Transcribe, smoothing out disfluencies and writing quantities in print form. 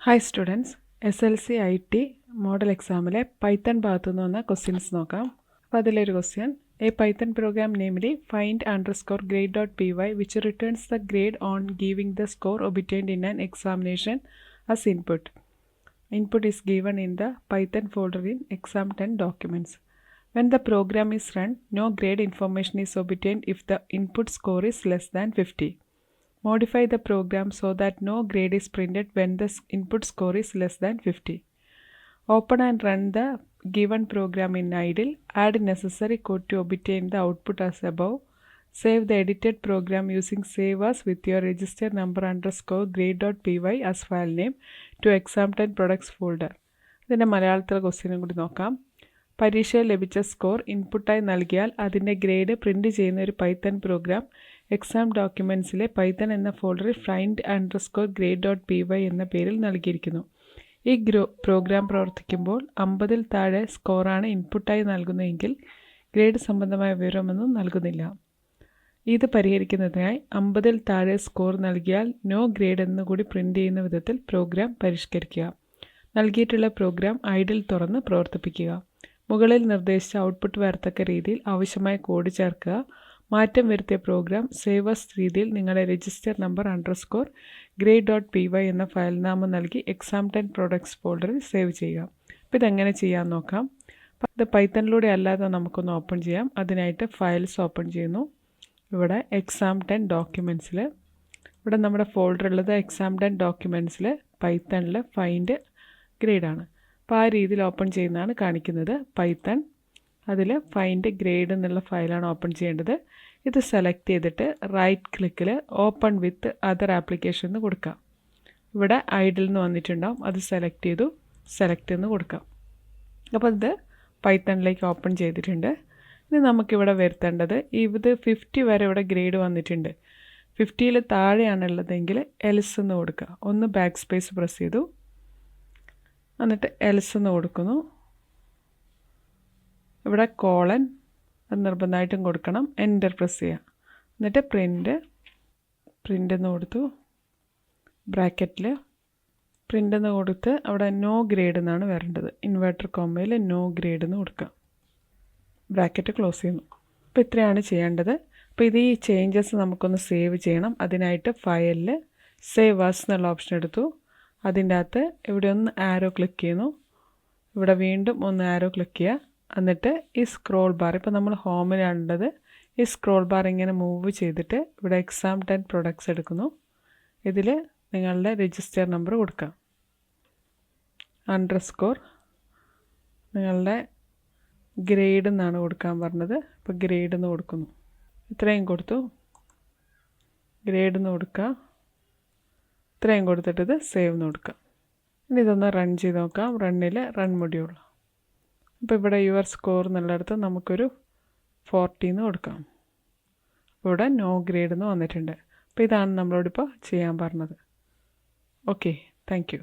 Hi students, SLC IT model എക്സാമിലെ Python ഭാഗത്തു നിന്ന് വന്ന ക്വസ്റ്റ്യൻസ് നോക്കാം. അപ്പോൾ അതിലൊരു question, a Python program namely find underscore grade.py which returns the grade on giving the score obtained in an examination as input. Input is given in the Python folder in exam 10 documents. When the program is run, no grade information is obtained if the input score is less than 50. Modify the program so that no grade is printed when the input score is less than 50. Open and run the given program in idle. Add necessary code to obtain the output as above. Save the edited program using save as with your register number underscore grade.py as file name to exam 10 products folder. ഇതിൻ്റെ മലയാളത്തിലെ ക്വസ്റ്റ്യനും കൂടി നോക്കാം. പരീക്ഷയിൽ ലഭിച്ച score ഇൻപുട്ടായി നൽകിയാൽ അതിൻ്റെ ഗ്രെയ്ഡ് പ്രിൻ്റ് ചെയ്യുന്ന ഒരു പൈത്തൺ പ്രോഗ്രാം എക്സാം ഡോക്യുമെൻറ്റ്സിലെ പൈത്തൺ എന്ന ഫോൾഡറിൽ ഫൈൻഡ് അണ്ടർസ്കോർ grade.py എന്ന പേരിൽ നൽകിയിരിക്കുന്നു. ഈ പ്രോഗ്രാം പ്രവർത്തിക്കുമ്പോൾ 50-ൽ താഴെ സ്കോറാണ് ഇൻപുട്ടായി നൽകുന്നതെങ്കിൽ ഗ്രേഡ് സംബന്ധമായ വിവരമൊന്നും നൽകുന്നില്ല. ഇത് പരിഹരിക്കുന്നതിനായി 50-ൽ താഴെ സ്കോർ നൽകിയാൽ നോ ഗ്രേഡ് എന്നുകൂടി പ്രിൻ്റ് ചെയ്യുന്ന വിധത്തിൽ പ്രോഗ്രാം പരിഷ്കരിക്കുക. നൽകിയിട്ടുള്ള പ്രോഗ്രാം ഐഡിൽ തുറന്ന് പ്രവർത്തിപ്പിക്കുക. മുകളിൽ നിർദ്ദേശിച്ച ഔട്ട്പുട്ട് വരത്തക്ക രീതിയിൽ ആവശ്യമായ കോഡ് ചേർക്കുക. മാറ്റം വരുത്തിയ പ്രോഗ്രാം സേവ് ആസ് രീതിയിൽ നിങ്ങളുടെ രജിസ്റ്റർ നമ്പർ അണ്ടർസ്കോർ grade.py എന്ന ഫയൽ നാമം നൽകി എക്സാം 10 പ്രോഡക്ട്സ് ഫോൾഡറിൽ സേവ് ചെയ്യുക. അപ്പോൾ ഇതെങ്ങനെ ചെയ്യാമെന്ന് നോക്കാം. ഇത് പൈത്തണിലൂടെ അല്ലാതെ നമുക്കൊന്ന് ഓപ്പൺ ചെയ്യാം. അതിനായിട്ട് ഫയൽസ് ഓപ്പൺ ചെയ്യുന്നു. ഇവിടെ എക്സാം 10 ഡോക്യുമെൻറ്റ്സിൽ ഇവിടെ നമ്മുടെ ഫോൾഡർ ഉള്ളത് എക്സാം 10 ഡോക്യുമെൻറ്റ്സിൽ പൈത്തണിൽ ഫൈൻഡ് ഗ്രേഡാണ്. അപ്പോൾ ആ രീതിയിൽ ഓപ്പൺ ചെയ്യുന്നതാണ് കാണിക്കുന്നത്. പൈത്തൺ അതിൽ ഫൈൻഡ് ഗ്രേഡ് എന്നുള്ള ഫയലാണ് ഓപ്പൺ ചെയ്യേണ്ടത്. ഇത് സെലക്ട് ചെയ്തിട്ട് റൈറ്റ് ക്ലിക്കിൽ ഓപ്പൺ വിത്ത് അതർ ആപ്ലിക്കേഷൻ എന്ന് കൊടുക്കാം. ഇവിടെ ഐഡിൽ നിന്ന് വന്നിട്ടുണ്ടാവും, അത് സെലക്ട് ചെയ്തു സെലക്ട് എന്ന് കൊടുക്കാം. അപ്പോൾ ഇത് പൈത്തണിലേക്ക് ഓപ്പൺ ചെയ്തിട്ടുണ്ട്. ഇനി നമുക്കിവിടെ വരുത്തേണ്ടത് ഇത് 50 വരെ ഇവിടെ ഗ്രേഡ് വന്നിട്ടുണ്ട്. 50-ൽ താഴെയാണുള്ളതെങ്കിൽ എൽസ് എന്ന് കൊടുക്കുക. ഒന്ന് ബാക്ക് സ്പേസ് പ്രസ് ചെയ്തു, എന്നിട്ട് എൽസ് എന്ന് കൊടുക്കുന്നു. ഇവിടെ കോളൻ അത് നിർബന്ധമായിട്ടും കൊടുക്കണം. എൻ്റർ പ്രസ് ചെയ്യാം. എന്നിട്ട് പ്രിൻ്റ് എന്ന് കൊടുത്തു. ബ്രാക്കറ്റിൽ പ്രിൻ്റ് എന്ന് കൊടുത്ത് അവിടെ നോ ഗ്രേഡ് എന്നാണ് വരേണ്ടത്. ഇൻവെർട്ടർ കോമയിൽ നോ ഗ്രേഡ് എന്ന് കൊടുക്കുക. ബ്രാക്കറ്റ് ക്ലോസ് ചെയ്യുന്നു. അപ്പോൾ ഇത്രയാണ് ചെയ്യേണ്ടത്. അപ്പോൾ ഇത് ഈ ചേഞ്ചസ് നമുക്കൊന്ന് സേവ് ചെയ്യണം. അതിനായിട്ട് ഫയലിൽ സേവ് ആസ് എന്നുള്ള ഓപ്ഷൻ എടുത്തു. അതിൻ്റെ അകത്ത് ഇവിടെ ഒന്ന് ആരോ ക്ലിക്ക് ചെയ്യുന്നു. ഇവിടെ വീണ്ടും ഒന്ന് ആരോ ക്ലിക്ക് ചെയ്യുക. എന്നിട്ട് ഈ സ്ക്രോൾ ബാർ, ഇപ്പോൾ നമ്മൾ ഹോമിലാണുള്ളത്, ഈ സ്ക്രോൾ ബാർ ഇങ്ങനെ മൂവ് ചെയ്തിട്ട് ഇവിടെ എക്സാം 10 പ്രൊഡക്ട്സ് എടുക്കുന്നു. ഇതിൽ നിങ്ങളുടെ രജിസ്റ്റർ നമ്പർ കൊടുക്കാം. അണ്ടർസ്കോർ നിങ്ങളുടെ ഗ്രേഡ് എന്നാണ് കൊടുക്കാൻ പറഞ്ഞത്. ഇപ്പോൾ ഗ്രേഡ് എന്ന് കൊടുക്കുന്നു. ഇത്രയും കൊടുത്തു. ഗ്രേഡ് എന്ന് കൊടുക്കുക. ഇത്രയും കൊടുത്തിട്ട് ഇത് സേവ് എന്ന് കൊടുക്കുക. ഇനി ഇതൊന്ന് റൺ ചെയ്ത് നോക്കാം. റണ്ണിൽ റൺ മൊഡ്യൂൾ. അപ്പോൾ ഇവിടെ യുവർ സ്കോർ എന്നുള്ളിടത്ത് നമുക്കൊരു 40 എന്ന് കൊടുക്കാം. ഇവിടെ നോ ഗ്രേഡ് എന്ന് വന്നിട്ടുണ്ട്. അപ്പോൾ ഇതാണ് നമ്മളോടിപ്പോൾ ചെയ്യാൻ പറഞ്ഞത്. Okay, thank you.